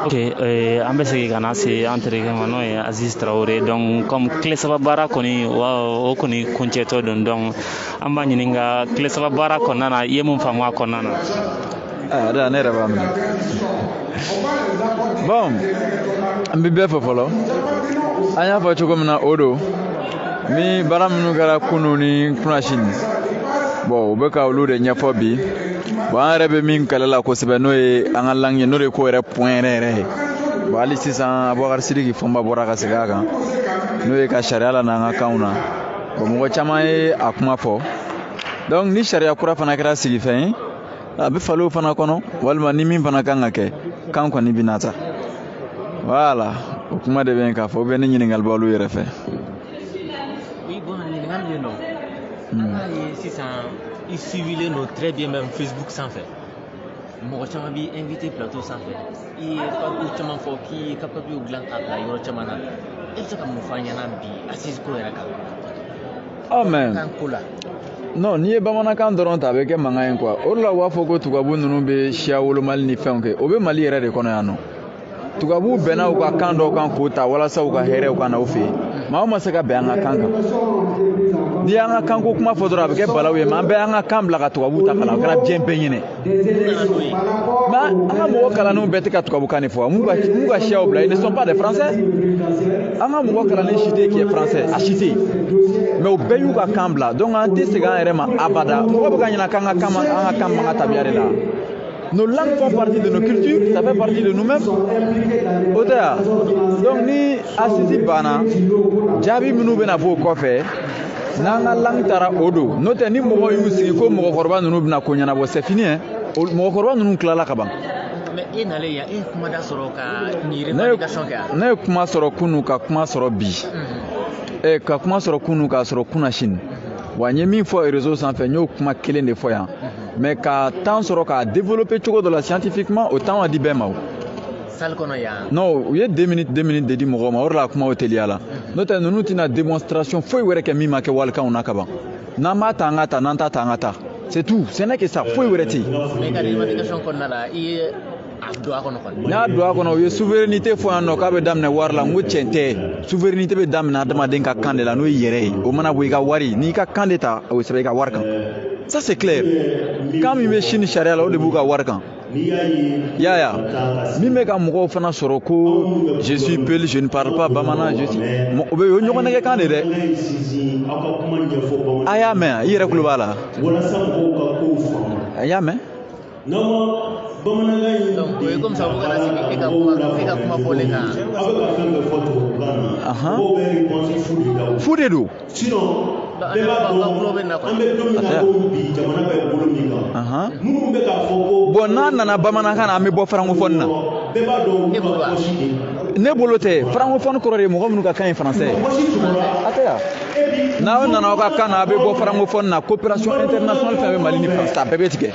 Ok, an bɛ segin ka na se an terikɛ ma n'o ye Aziz Traoré donc comme tile saba baara kɔni o kɔni kuncɛtɔ don donc an b'a ɲininka tile saba baara kɔnɔna na i ye mun faamu a kɔnɔna na. Ne yɛrɛ b'a minɛ. Bon, an bɛ bɛɛ fɔ fɔlɔ an y'a fɔ cogo min na o don ni baara minnu kɛra kunun ni kunasini bon u bɛ ka olu de ɲɛfɔ bi bon an yɛrɛ bɛ min kalela kosɛbɛ n'o ye an ka langue ye n'o de ko yɛrɛ point yɛrɛ ye bon hali sisan Abubakar Sidiki Fɔnba bɔra ka segin a kan n'o ye ka sariya la n'an ka kanw na bon mɔgɔ caman ye a kuma fɔ donc ni sariya kura fana kɛra sigifɛn ye a bɛ falen o fana kɔnɔ walima ni min fana kan ka kɛ kan kɔni bɛ na ta voilà o kuma de bɛ yen k'a fɔ ou bien ni ɲininkali b'olu yɛrɛ fɛ. Oui, bon, ɲininkali bɛ yen nɔ. An y'a ye sisan i suivilen don très bien même Facebook sanfɛ mɔgɔ caman b'i invité plateau sanfɛ i ye papier caman fɔ k'i ye ka papier dilan ka bila yɔrɔ caman na e bɛ se ka mun fɔ an ɲɛna bi Aziz ko yɛrɛ kan. Oh mais kan ko la. non n'i ye bamanankan dɔrɔn ta a bɛ kɛ mankan ye quoi o de la u b'a fɔ ko tubabu ninnu bɛ siya wolomali ni fɛnw kɛ o bɛ Mali yɛrɛ de kɔnɔ yan nɔ tubabu bɛnna u ka kan dɔw kan k'o ta walasa u ka hɛrɛw ka na u fɛ yen maa o ma se ka bɛn an ka kan kan n'i y'an ka kanko kuma fɔ dɔrɔn a bɛ kɛ balawu ye mais an bɛ an ka kan bila ka tubabu ta kalan o kɛra diɲɛ bɛɛ ɲinɛ mais an ka mɔgɔ kalannenw bɛɛ tɛ ka tubabukan de fɔ mun ka siyaw bila ils ne sont pas des français an ka mɔgɔ kalannen si tɛ yen qui est français a si tɛ yen mais u bɛɛ y'u ka kan bila donc an tɛ segin an yɛrɛ ma abada mɔgɔ bɛ ka ɲinɛ k'an ka kan man ka tabiya de la. Nos langues font partie de nos cultures, ça fait partie de nous-mêmes. Donc ni Aziz banna jaabi minnu bɛna fɔ o kɔfɛ n'an ka langue taara o don n'o tɛ ni mɔgɔ y'u sigi ko mɔgɔkɔrɔba ninnu bɛna ko ɲɛnabɔ c'est fini hein mɔgɔkɔrɔba ninnu tilala ka ban. Mais e nalen yan e ye kuma da sɔrɔ ka nin revendication kɛ yan. Ne ye kuma sɔrɔ kunu ka kuma sɔrɔ bi ka kuma sɔrɔ kunu k'a sɔrɔ kuna sini wa n ye min fɔ réseau sanfɛ n y'o kuma kelen de fɔ yan mais ka temps sɔrɔ k'a développer cogo dɔ la scientifiquement o temps ma di bɛɛ ma o. salle kɔnɔ yan. non u ye 2 minutes de di mɔgɔw ma o de la kuma o teliya la n'o tɛ ninnu tɛna démonstration foyi wɛrɛ kɛ min ma kɛ walikanw na ka ban n'an b'a ta an ka ta n'an t'a ta an ka ta c'est tout ce n'est que ça foyi wɛrɛ tɛ yen. mais ka revendication kɔnɔna la i ye a don a kɔnɔ kɔni. n y'a don a kɔnɔ u ye souveraineté fɔ yan nɔ k'a bɛ daminɛ wari la n ko tiɲɛ tɛ souveraineté bɛ daminɛ adamaden ka kan de la n'o ye yɛrɛ ye o mana bɔ i ka wari n'i ka kan de ta o sɛbɛn i ka wari kan ça c'est clair kan min bɛ sini sariya la o de b'u ka wari kan yaya min bɛ ka mɔgɔw fana sɔrɔ ko je suis peul je ne parle pas bamanan je suis o bɛ o ɲɔgɔn nɛgɛ kan de dɛ a y'a mɛn i yɛrɛ tulo b'a la a y'a mɛn. donc o ye comme ça fo kana sigi e ka kuma fɔlen kan. fu de don. bon n'a nana bamanankan na an bɛ bɔ francophonie na. ne bolo tɛ francophonie kɔrɔ de mɔgɔ minnu ka kan ye français a tɛ yan n'aw nana aw ka kan na a bɛ bɔ francophonie na coopération internationale fɛn bɛ Mali ni France a bɛɛ bɛ tigɛ.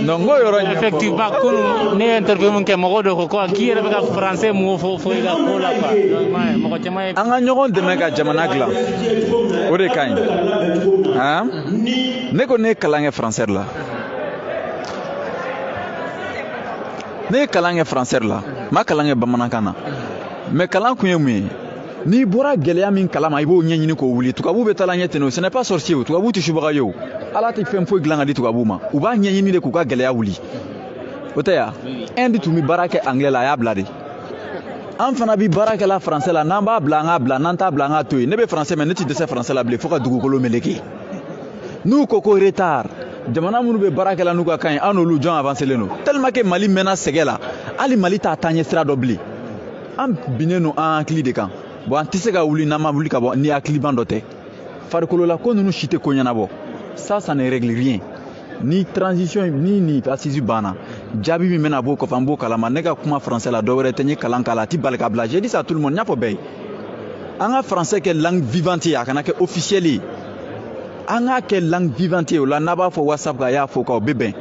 non ko yɔrɔ ɲɛfɔ effectivement kunu ne ye interview min kɛ mɔgɔ dɔ ko k'i yɛrɛ bɛ ka français mun fɔ i ka ko la quoi mɔgɔ caman ye. an ka ɲɔgɔn dɛmɛ ka jamana dilan o de ka ɲi ne ko ne ye kalan kɛ français la ne ye kalan kɛ français la n ma kalan kɛ bamanankan na mais kalan kun ye mun ye n'i bɔra gɛlɛya min kalama i b'o ɲɛɲini k'o wuli tubabu bɛ taa ɲɛ ten o ce n'est pas sorcier o tubabu tɛ subaga ye o ala tɛ fɛn foyi dilan ka di tubabu ma u b'a ɲɛɲini de k'u ka gɛlɛya wuli o tɛ yan Inde tun bɛ baara kɛ anglais la a y'a bila de an fana bɛ baara kɛ la français la n'an b'a bila an k'a bila n'an t'a bila an k'a to yen ne bɛ français mais ne tɛ dɛsɛ français la bilen fo ka dugukolo meleke n'u ko ko retard jamana minnu bɛ baara kɛ la n'u ka kan ye an n'olu jɔn avancé len don tellement que Mali mɛnna sɛgɛ la hali Mali t'a taa ɲɛ sira dɔ bilen an binnen don an hakili de kan bon an tɛ se ka wuli n'an ma wuli ka bɔ ni hakiliban dɔ tɛ farikolola ko ninnu si tɛ ko ɲɛnabɔ ça ne règle rien ni transition ni Aziz banna jaabi min bɛna bɔ o kɔfɛ an b'o kalama ne ka kuma français la dɔwɛrɛ tɛ n ye kalan k'a la a tɛ bali ka bila j'ai dit ça à tout le monde n y'a fɔ bɛɛ ye an ka français kɛ langue vivante ye a kana kɛ officiel ye an k'a kɛ langue vivante ye o la n'a b'a fɔ WhatsApp kan a y'a fɔ k'aw bɛ bɛn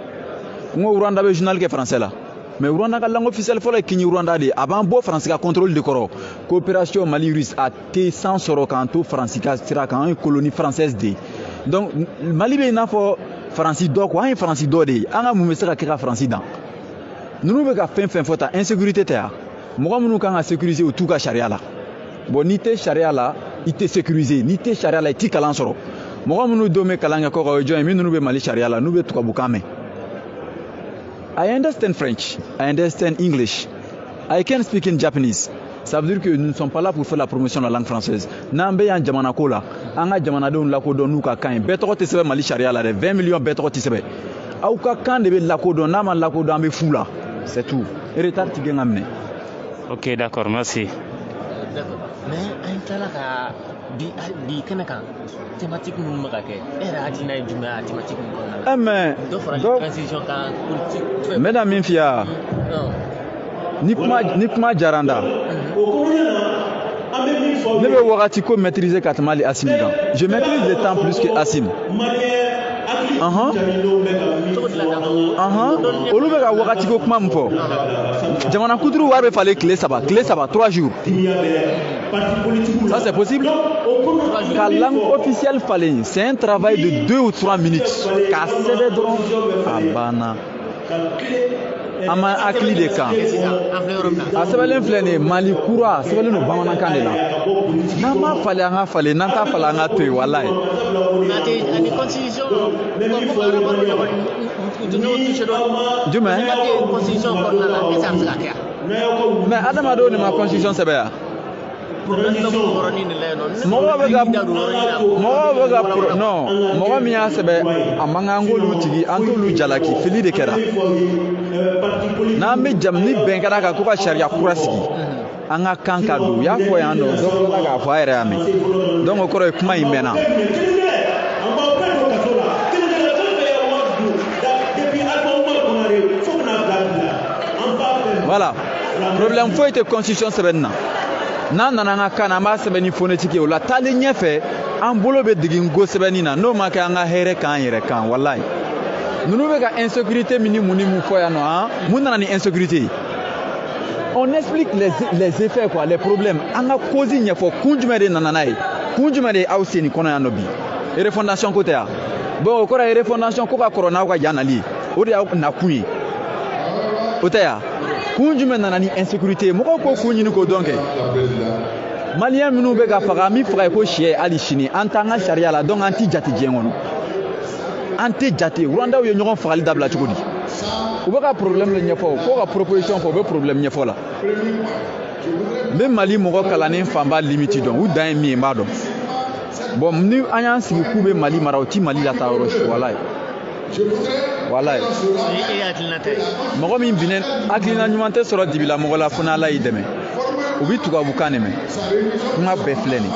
n ko Rwanda bɛ journal kɛ français la mais Rwanda ka langue officielle fɔlɔ ye Kini Rwanda de ye a b'an bɔ France ka contrôle de kɔrɔ coopération Mali russe a tɛ san sɔrɔ k'an to France ka sira kan an ye colonie française de ye donc Mali bɛ i n'a fɔ Faransi dɔ quoi an ye Faransi dɔ de ye an ka mun bɛ se ka kɛ ka Faransi dan ninnu bɛ ka fɛn fɛn fɔ ta insécurité tɛ yan mɔgɔ minnu kan ka sécuriser u t'u ka sariya la bon n'i tɛ sariya la i tɛ sécuriser n'i tɛ sariya la i tɛ kalan sɔrɔ mɔgɔ minnu don bɛ kalan kɛ kɔ ka o jɔn ye minnu bɛ Mali sariya la n'u bɛ tubabukan mɛn I understand French I understand English I can speak in Japanese. Ça veut dire que nous ne sommes pas là pour faire la promotion de la langue française. N'an bɛ yan jamana ko la an ka jamanadenw lakodɔn n'u ka kan ye bɛɛ tɔgɔ tɛ sɛbɛn Mali sariya la dɛ 20 millions bɛɛ tɔgɔ tɛ sɛbɛn aw ka kan de bɛ lakodɔn n'a ma lakodɔn an bɛ fu la c'est tout retard ti gɛn ka minɛ. Ok d'accord merci. D'accord mais an tilala ka bi kɛnɛ kan thématique minnu bɛ ka kɛ e yɛrɛ hakilina ye jumɛn ye a thématique ninnu kɔnɔna la. mais dɔ fara transition kan politique. n bɛ na min f'i ye ni kuma diyara n da ne bɛ wagati ko maîtriser ka tɛmɛ hali Assimi kan je maîtrise le temps plus que Assimi olu bɛ ka wagati ko kuma min fɔ jamana kuturu wari bɛ falen tile saba 3 jours ça c'est possible ka langue officielle falen c'est un travail de 2 ou 3 minutes k'a sɛbɛn dɔrɔn a banna an ma hakili de kan a sɛbɛnlen filɛ nin ye Mali kura sɛbɛnlen don bamanankan de la n'an m'a falen an ka falen n'an t'a falen an ka to yen walayi. jumɛn mais adamadenw de ma constitution sɛbɛn yan mɔgɔ min y'a sɛbɛn a man kan an k'olu tigi an t'olu jalaki fili de kɛra n'an bɛ ni bɛn kɛra kan ko ka sariya kura sigi an ka kan ka don u y'a fɔ yan nɔ dɔ tilala k'a fɔ a yɛrɛ y'a mɛn donc o kɔrɔ ye kuma in mɛnna. voilà problème foyi tɛ constitution sɛbɛnni na n'an nana an ka kan na an b'a sɛbɛn ni phonétique ye o la taalen ɲɛfɛ an bolo bɛ digi ngo sɛbɛnni na n'o ma kɛ an ka hɛrɛ k'an yɛrɛ kan walayi ninnu bɛ ka insécurité min ni mun fɔ yan nɔ mun nana ni insécurité on explique les effets quoi les problèmes an ka cause ɲɛfɔ kun jumɛn de nana n'a ye kun jumɛn de aw sen kɔnɔ yan nɔ bi refondation ko tɛ yan bon o kɔrɔ ye refondation ko ka kɔrɔ n'aw ka jan nali ye o de y'aw nakun ye o tɛ yan kun jumɛn nana ni insécurité ye mɔgɔw ko kun ɲini k'o dɔn kɛ maliyɛn minnu bɛ ka faga min faga ye ko sɛ hali sini an t'an ka sariya la donc an tɛ jate diɲɛ kɔnɔ an tɛ jate rwandaw ye ɲɔgɔn fagali dabila cogo di u bɛ ka problème de ɲɛfɔ ko ka proposition fɔ u bɛ problème ɲɛfɔ la n bɛ Mali mɔgɔ kalannen fanba limite dɔn u dan ye min ye n b'a dɔn bon ni an y'an sigi k'u bɛ Mali mara u ti Mali la taa yɔrɔ si walayi walayi mɔgɔ min binnen hakilina ɲuman tɛ sɔrɔ dibila mɔgɔ la fo n'Ala y'i dɛmɛ u bɛ tubabukan de mɛn kuma bɛɛ filɛ nin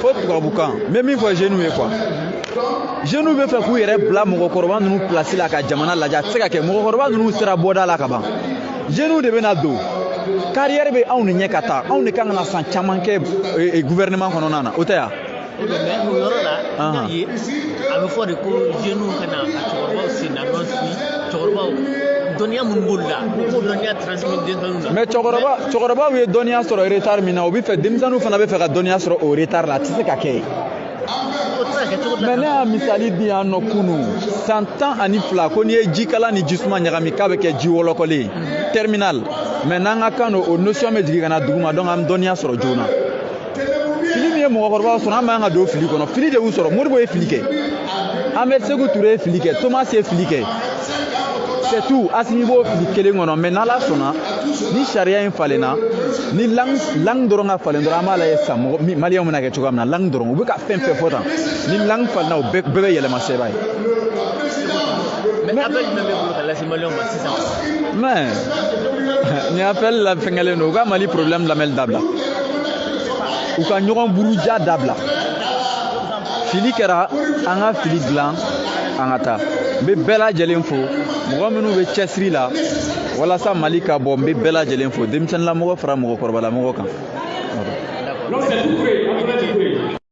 fo tubabukan n bɛ min fɔ jeunes ye quoi jeunes bɛ fɛ k'u yɛrɛ bila mɔgɔkɔrɔba ninnu place la ka jamana lajɛ a tɛ se ka kɛ mɔgɔkɔrɔba ninnu sera bɔda la ka ban jeunes de bɛ na don carrière bɛ anw de ɲɛ ka taa anw de kan ka na san caman kɛ gouvernement kɔnɔna na o tɛ yan. mais o yɔrɔ la n y'a ye a bɛ fɔ de ko jeunes ka na ka cɛkɔrɔbaw sen na nɔ si cɛkɔrɔbaw dɔnniya minnu b'olu la ko dɔnniya transmettre denmisɛnninw na. mais cɛkɔrɔbaw ye dɔnniya sɔrɔ retard min na o bɛ fɛ denmisɛnninw fana bɛ fɛ ka dɔnniya sɔrɔ o retard la a tɛ se ka kɛ. mais ne y'a misali di yan nɔ kunun san 12 ko n'i ye jikala ni jisuma ɲagami k'a bɛ kɛ ji wɔlɔkɔlen ye terminal mais n'an ka kan o notion bɛ jigin ka na duguma donc an bɛ dɔnniya sɔrɔ joona. fili min ye mɔgɔkɔrɔbaw sɔrɔ an b'an ka don fili kɔnɔ fili de y'u sɔrɔ Modibo ye fili kɛ Ahmed Sékou Touré ye fili kɛ Thomas ye fili kɛ c'est tout Assimi b'o fili kelen kɔnɔ mais n'Ala sɔnna ni sariya in falenna ni langue dɔrɔn ka falen dɔrɔn an b'a lajɛ sisan maliyɛnw bɛna kɛ cogoya min na langue dɔrɔn u bɛ ka fɛn fɛn fɔ tan ni langue falenna o bɛɛ bɛ yɛlɛma sɛbɛn ye. mais appel jumɛn bɛ bolo ka lase maliyɛnw ma sisan. mais ni appel la fɛngɛlen don u ka Mali problème lamɛnni dabila u ka ɲɔgɔn buruja dabila fili kɛra an ka fili dilan an ka taa n bɛ bɛɛ lajɛlen fo mɔgɔ minnu bɛ cɛsiri la walasa Mali ka bɔ n bɛ bɛɛ lajɛlen fo denmisɛnninlamɔgɔ fara mɔgɔkɔrɔbalamɔgɔ kan.